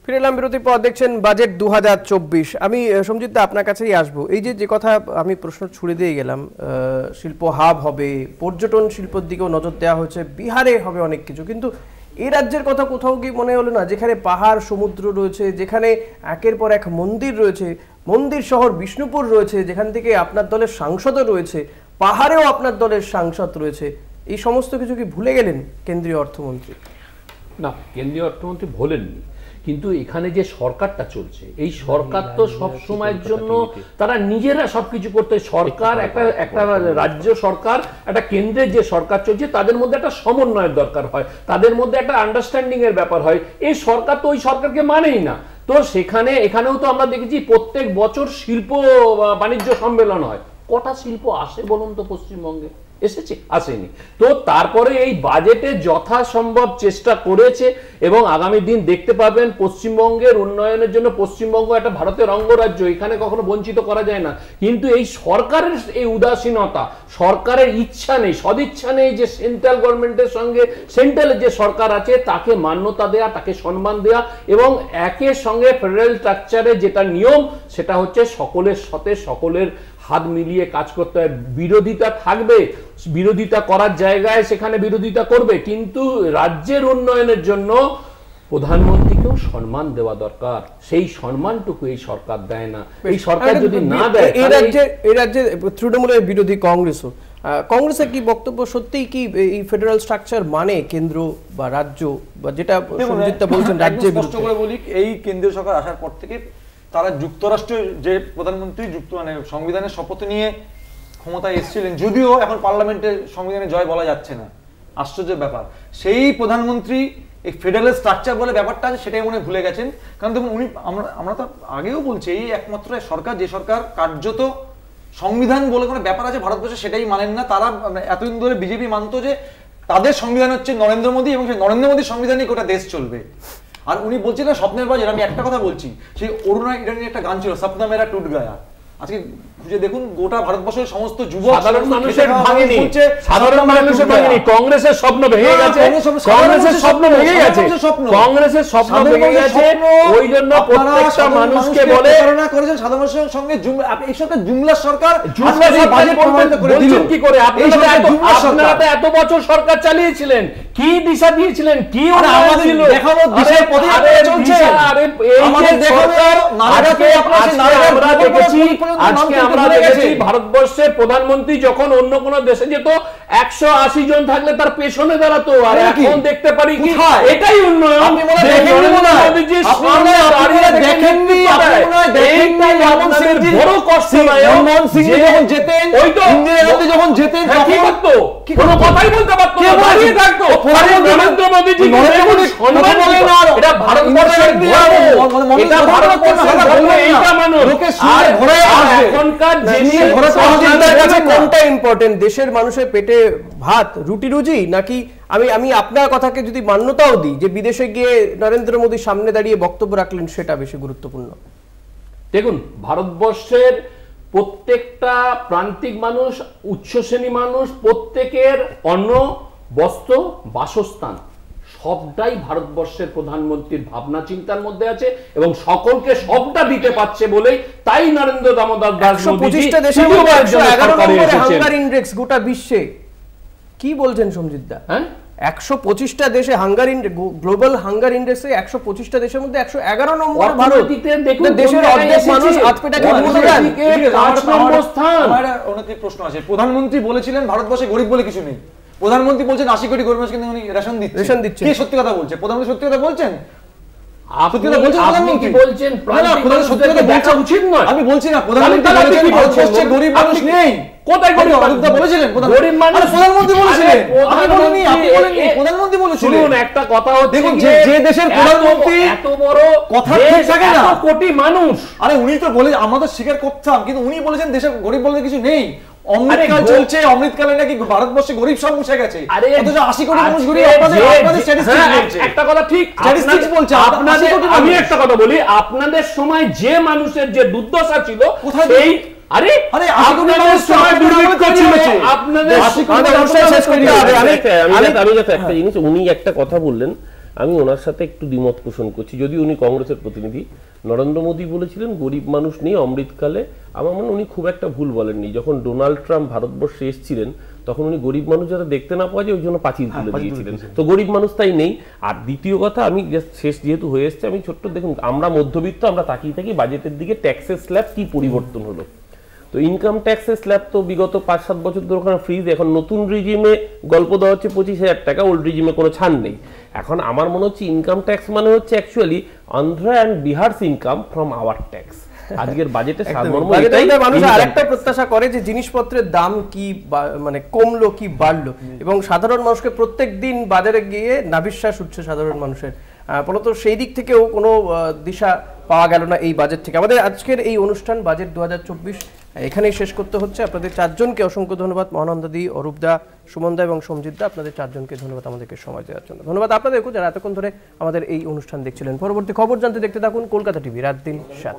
ফিরে এলাম বিরতির পর। দেখছেন বাজেট 2024। আমি সমজিত দা আপনার কাছেই আসবো। এই যে কথা আমি প্রশ্ন ছুড়ে দিয়ে গেলাম, শিল্প হাব হবে, পর্যটন শিল্পের দিকেও নজর দেওয়া হয়েছে, বিহারে হবে অনেক কিছু, কিন্তু এই রাজ্যের কথা কোথাও কি মনে হলো না যেখানে পাহাড় সমুদ্র রয়েছে, যেখানে একের পর এক মন্দির রয়েছে, মন্দির শহর বিষ্ণুপুর রয়েছে, যেখান থেকে আপনার দলের সাংসদও রয়েছে, পাহাড়েও আপনার দলের সাংসদ রয়েছে, এই সমস্ত কিছু কি ভুলে গেলেন কেন্দ্রীয় অর্থমন্ত্রী? না, কেন্দ্রীয় অর্থমন্ত্রী ভোলেননি, কিন্তু এখানে যে সরকারটা চলছে এই সরকার তো সব সময়ের জন্য তারা নিজেরা সবকিছু করতে, সরকার একটা রাজ্য সরকার একটা কেন্দ্রের যে সরকার চলছে তাদের মধ্যে একটা সমন্বয়ের দরকার হয়, তাদের মধ্যে একটা আন্ডারস্ট্যান্ডিং এর ব্যাপার হয়। এই সরকার তো ওই সরকারকে মানেই না। তো এখানেও তো আমরা দেখেছি প্রত্যেক বছর শিল্প বাণিজ্য সম্মেলন হয়। কটা শিল্প আসে বলুন তো পশ্চিমবঙ্গে? এসেছে? আসেনি। তো তারপরে এই বাজেটে যথাসম্ভব চেষ্টা করেছে এবং আগামী দিন দেখতে পাবেন পশ্চিমবঙ্গের উন্নয়নের জন্য পশ্চিমবঙ্গ একটা ভারতের অঙ্গরাজ্য, এখানে কখনো বঞ্চিত করা যায় না। কিন্তু এই সরকারের এই উদাসীনতা, সরকারের ইচ্ছা নেই, সদিচ্ছা নেই যে সেন্ট্রাল গভর্নমেন্টের সঙ্গে সেন্ট্রালের যে সরকার আছে তাকে মান্যতা দেয়া, তাকে সম্মান দেয়া, এবং একের সঙ্গে ফেডারেল স্ট্রাকচারে যেটা নিয়ম সেটা হচ্ছে সকলের সাথে সকলের হাত মিলিয়ে কাজ করতে হয়। বিরোধিতা থাকবে, বিরোধিতা করার জায়গায় সেখানে বিরোধিতা করবে, কিন্তু রাজ্যের উন্নয়নের জন্য প্রধানমন্ত্রীকেও সম্মান দেওয়া দরকার। সেই সম্মানটুকু এই সরকার দেয় না। এই সরকার যদি না দেয়, এই রাজ্যে তৃণমূলের বিরোধী কংগ্রেসও, কংগ্রেসের কি বক্তব্য? সত্যিই কি এই ফেডারেল স্ট্রাকচার মানে কেন্দ্র বা রাজ্য, বা যেটা সঞ্জিতদা বলছেন রাজ্যের বিরুদ্ধে? করে বলি, এই কেন্দ্রীয় সরকার আসার পর থেকে তারা যুক্তরাষ্ট্রের যে প্রধানমন্ত্রী সংবিধানের শপথ নিয়ে ক্ষমতায় এসেছিলেন, যদিও এখন পার্লামেন্টে সংবিধানে জয় বলা যাচ্ছে না, আশ্চর্যের ব্যাপার, সেই প্রধানমন্ত্রী এই ফেডারেল স্ট্রাকচার বলে ব্যাপারটা আছে সেটাই মনে ভুলে গেছেন। কারণ দেখুন, আমরা তো আগেও বলছি, এই একমাত্র সরকার যে সরকার কার্যত সংবিধান বলে কোনো ব্যাপার আছে ভারতবর্ষে সেটাই মানেন না। তারা এতদিন ধরে বিজেপি মানতো যে তাদের সংবিধান হচ্ছে নরেন্দ্র মোদী এবং সেই নরেন্দ্র মোদীর সংবিধানই গোটা দেশ চলবে। আর উনি বলছিলেন স্বপ্নের বাজার। আমি একটা কথা বলছি, সেই অরুণা ইরানির একটা গান ছিল, সপনা মেরা টুট গায়া। আজকে খুঁজে দেখুন, গোটা ভারতবর্ষের সমস্ত যুবক, সাধারণ মানুষের ভাঙেনি, সাধারণ মানুষের ভাঙেনি, কংগ্রেসের স্বপ্ন ভেঙে গেছে, কংগ্রেসের স্বপ্ন ভেঙে গেছে, কংগ্রেসের স্বপ্ন ভেঙে গেছে। ওই জন্য প্রত্যেকটা মানুষকে বলে ধারণা করেছেন সাধারণ মানুষের সঙ্গে এই সরকার জুমলার সরকার। বলছেন কি করে? আপনারা তো এত বছর সরকার চালিয়েছিলেন, কি দিশা দিয়েছিলেন, কি ছিল দেখানো দিশার পথে চলছে। আমাদের দেখানো নারীকে আমরা দেখেছি, আজকে আমরা দেখেছি ভারতবর্ষের প্রধানমন্ত্রী যখন অন্য কোন দেশে যেত 180 জন থাকলে তার পেছনে দাঁড়াতো, আর এখন দেখতে পারি কি এটাই উন্নয়ন। আপনি মনে দেখেননি, আপনারা দেখেননি, বড় কষ্ট মনমোহন সিং যখন যেতেন, ওই তো ইন্দিরা গান্ধী যখন যেতেন কি করতো? কোনো কথাই বলতে পারতো না, দাঁড়িয়ে থাকতো। নরেন্দ্র মোদীজি সম্মান বলে না, এটা ভারতবর্ষের গর্ব, এটা ভারতবর্ষের গর্ব, এইটা মানুষ লোকে সুরে ঘরে আসবে। এখনকার জিনিস কোনটা ইম্পর্টেন্ট, দেশের মানুষের পেটে ভাত, রুটি রুজি, নাকি আমি আপনার কথাকে যদি মান্যতাও দিই যে বিদেশে গিয়ে নরেন্দ্র মোদীর সামনে দাঁড়িয়ে বক্তব্য রাখলেন সেটা বেশি গুরুত্বপূর্ণ? দেখুন, ভারতবর্ষের প্রত্যেকটা প্রান্তিক মানুষ, উচ্চ শ্রেণী মানুষ, প্রত্যেকের অন্ন, বস্ত্র, বাসস্থান সবটাই ভারতবর্ষের প্রধানমন্ত্রীর ভাবনা চিন্তার মধ্যে আছে এবং সকলকে সবটা দিতে পারছে বলেই তাই নরেন্দ্র দামোদর দাস মোদী হাঙ্গার ইন্ডেক্স গোটা বিশ্বে। কি বলছেন সমজিতদা? হ্যাঁ, 125টা দেশে হাঙ্গার গ্লোবাল হাঙ্গার ইন্ডেক্সে 125টা দেশের মধ্যে 111 নম্বর ভারত। দেশের অর্ধেক মানুষ হাত পেটা অনেক প্রশ্ন আছে। প্রধানমন্ত্রী বলেছিলেন ভারতবর্ষে গরিব বলে কিছু নেই। প্রধানমন্ত্রী বলছেন 80 কোটি গরিব মানুষকে উনি রেশন দিচ্ছে। কে সত্যি কথা বলছে? প্রধানমন্ত্রী সত্যি কথা বলছেন? আমি বলছি না প্রধানমন্ত্রী বলছেন গরিব মানুষ নেই। কোথায় গরিব বলেছিলেন? প্রধানমন্ত্রী বলেছিলেন, প্রধানমন্ত্রী বলেছিলেন। একটা কথা হচ্ছে, দেখুন যে দেশের প্রধানমন্ত্রী এত বড় কথা ঠিক থাকে না, কোটি মানুষ, আরে উনি তো বলে আমাদের স্বীকার করতাম, কিন্তু উনি বলেছেন দেশে গরিব বলতে কিছু নেই। অমৃতকাল চলছে, অমৃতকালে নাকি ভারতবর্ষে গরিব সব মুছে গেছে, অথচ 80 কোটি মানুষ গরিব। আপনাদের স্ট্যাটিস্টিক্স বলছে, একটা কথা ঠিক, স্ট্যাটিস্টিক্স বলছে আপনাদের। আমি একটা কথা বলি, আপনাদের সময় যে মানুষের যে দুর্দশা ছিল, কোথায় সেই আরে আরে আপনাদের সময় দুর্ভিক্ষ ছিল, আপনাদের আমি একটা জিনিস, উনি একটা কথা বললেন আমি ওনার সাথে একটু দ্বিমত পোষণ করছি, যদি উনি কংগ্রেসের প্রতিনিধি। নরেন্দ্র মোদী বলেছিলেন গরিব মানুষ নেই অমৃতকালে, আমার মনে উনি খুব একটা ভুল বলেননি। যখন ডোনাল্ড ট্রাম্প ভারতবর্ষে এসেছিলেন তখন উনি গরিব মানুষ যাতে দেখতে না পাওয়া যায় ওই জন্য পাঁচিল তুলে দিয়েছিলেন, তো গরিব মানুষ তাই নেই। আর দ্বিতীয় কথা, আমি শেষ যেহেতু হয়ে এসছে আমি ছোট্ট, দেখুন আমরা মধ্যবিত্ত, আমরা তাকিয়ে থাকি বাজেটের দিকে, ট্যাক্সের স্ল্যাব কি পরিবর্তন হলো। তো ইনকাম ট্যাক্সের স্ল্যাব তো বিগত 5-7 বছর ধরে ওখানে ফ্রিজ, এখন নতুন রিজিমে গল্প দেওয়া হচ্ছে 25,000 টাকা, ওল্ড রিজিমে কোনো ছাড় নেই। এখন আমার মনে হচ্ছে ইনকাম ট্যাক্স মানে হচ্ছে actually Andhra and Bihar's income from our tax. আজকের বাজেটে সারমর্ম এটাই। মানুষ আরেকটা প্রত্যাশা করে যে জিনিসপত্রের দাম কি মানে কমলো কি বাড়লো, এবং সাধারণ মানুষকে প্রত্যেক দিন বাজারে গিয়ে নাভিশ্বাস উঠছে সাধারণ মানুষের। ফলত সেই দিক থেকেও কোনো দিশা পাওয়া গেল না এই বাজেট থেকে। আমাদের আজকের এই অনুষ্ঠান বাজেট 2024 এখানেই শেষ করতে হচ্ছে। আপনাদের চারজনকে অসংখ্য ধন্যবাদ, মহানন্দাদি, অরূপদা, সুমনদা এবং সমজিৎদা, আপনাদের চারজনকে ধন্যবাদ আমাদেরকে সময় দেওয়ার জন্য। ধন্যবাদ আপনাদেরকেও যারা এতক্ষণ ধরে আমাদের এই অনুষ্ঠান দেখছিলেন। পরবর্তী খবর জানতে দেখতে থাকুন কলকাতা টিভি, রাত দিন 7।